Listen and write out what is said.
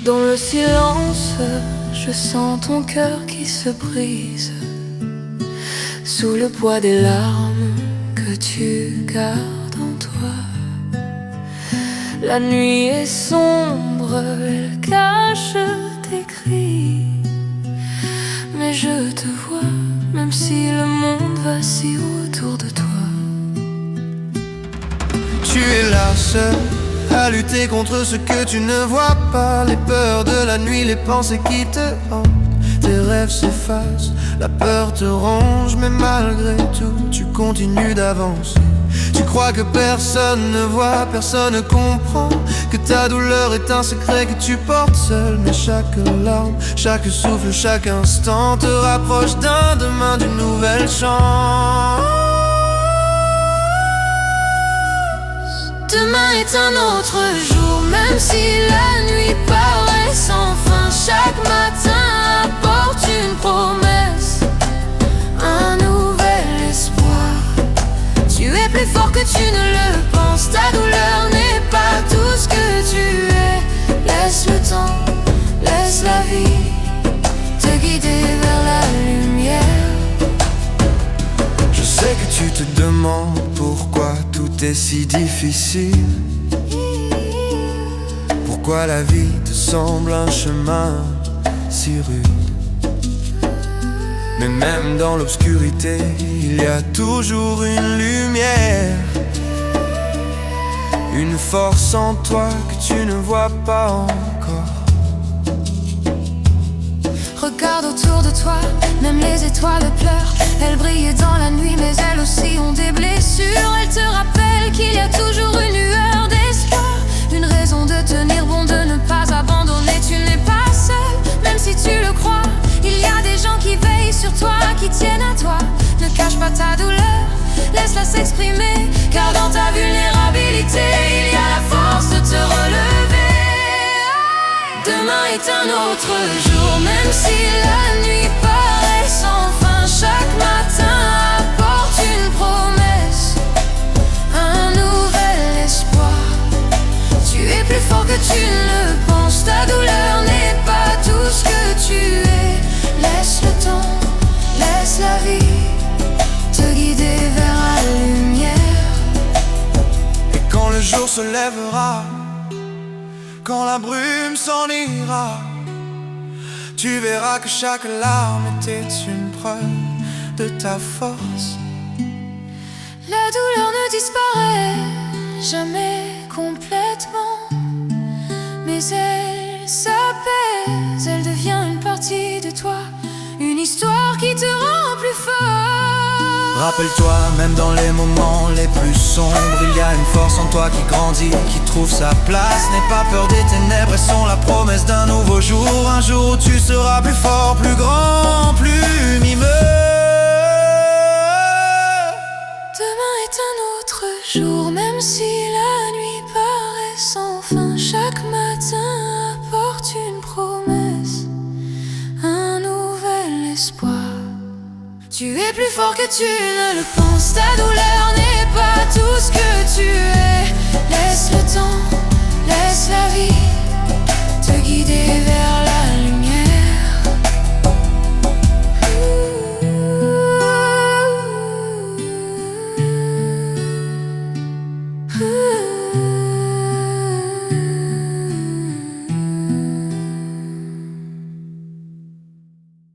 Dans le silence, je sens ton cœur qui se brise sous le poids des larmes que tu gardes en toi. La nuit est sombre, elle cache tes cris, mais je te vois, même si le monde vacille autour de toi. Tu es là seul à lutter contre ce que tu ne vois pas. Les peurs de la nuit, les pensées qui te hantent. Tes rêves s'effacent, la peur te ronge, mais malgré tout, tu continues d'avancer. Tu crois que personne ne voit, personne ne comprend, que ta douleur est un secret que tu portes seul. Mais chaque larme, chaque souffle, chaque instant te rapproche d'un demain, d'une nouvelle chance. Demain est un autre jour, même si la nuit paraît sans fin. Chaque matin apporte une promesse, un nouvel espoir. Tu es plus fort que tu ne le penses. Ta douleur n'est pas tout ce que tu es. Laisse le temps, laisse la vie te guider vers la lumière. Je sais que tu te demandes pourquoi tout est si difficile, pourquoi la vie te semble un chemin si rude. Mais même dans l'obscurité, il y a toujours une lumière, une force en toi que tu ne vois pas encore. Regarde autour de toi, même les étoiles pleurent. Elles brillent dans la nuit, mais elles aussi ont des blessures. Elles te rappellent qu'il y a toujours une lueur d'espoir, une raison de tenir bon, de ne pas abandonner. Tu n'es pas seul, même si tu le crois. Il y a des gens qui veillent sur toi, qui tiennent à toi. Ne cache pas ta douleur, laisse-la s'exprimer, car dans ta vulnérabilité, il y a la force de te relever. Demain est un autre jour, même si la nuit paraît sans fin. Chaque matin apporte une promesse, un nouvel espoir. Tu es plus fort que tu ne le penses. Ta douleur n'est pas tout ce que tu es. Laisse le temps, laisse la vie te guider vers la lumière. Et quand le jour se lèvera, quand la brume s'en ira, tu verras que chaque larme était une preuve de ta force. La douleur ne disparaît jamais complètement, mais elle s'apaise, elle devient une partie de toi, une histoire qui te rend plus fort. Rappelle-toi, même dans les moments les plus sombres, il y a une force en toi qui grandit, qui trouve sa place. N'aie pas peur des ténèbres, elles sont la promesse d'un nouveau jour. Un jour où tu seras plus fort, plus grand, plus mimeux. Demain est un autre jour, même si la nuit paraît sans fin. Chaque matin apporte une promesse, un nouvel espoir. Tu es plus fort que tu ne le penses. Ta douleur n'est pas tout ce que tu es. Laisse le temps, laisse la vie te guider vers la lumière.